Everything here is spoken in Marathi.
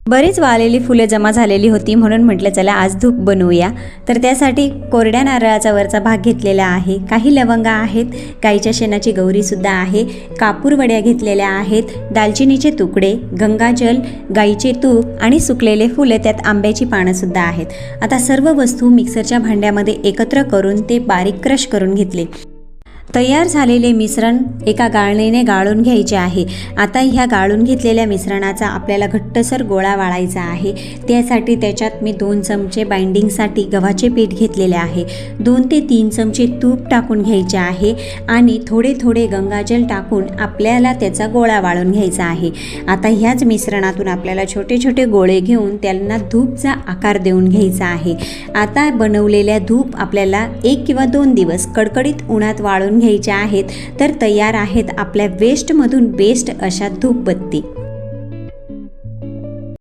बरीच वाळलेली फुले जमा झालेली होती म्हणून म्हटलं चला आज धूप बनवूया। तर त्यासाठी कोरड्या नारळाचा वरचा भाग घेतलेला आहे, काही लवंगा आहेत, गाईच्या शेणाची गौरीसुद्धा आहे, कापूर वड्या घेतलेल्या आहेत, दालचिनीचे तुकडे, गंगाजल, गाईचे तूप आणि सुकलेले फुले, त्यात आंब्याची पानंसुद्धा आहेत। आता सर्व वस्तू मिक्सरच्या भांड्यामध्ये एकत्र करून ते बारीक क्रश करून घेतले। तयार झालेले मिश्रण एका गाळणीने गाळून घ्यायचे आहे। आता ह्या गाळून घेतलेल्या मिश्रणाचा आपल्याला घट्टसर गोळा वाळायचा आहे। त्यासाठी त्याच्यात मी 2 चमचे बाइंडिंगसाठी गव्हाचे पीठ घेतलेले आहे, 2 ते 3 चमचे तूप टाकून घ्यायचे आहे आणि थोडे थोडे गंगाजल टाकून आपल्याला त्याचा गोळा वाळून घ्यायचा आहे। आता ह्याच मिश्रणातून आपल्याला छोटे छोटे गोळे घेऊन त्यांना धूपचा आकार देऊन घ्यायचा आहे। आता बनवलेल्या धूप आपल्याला 1 किंवा 2 दिवस कडकडीत उन्हात वाळून घ्यायच्या आहेत। तर तयार आहेत आपल्या वेस्टमधून बेस्ट अशा धूपबत्ती।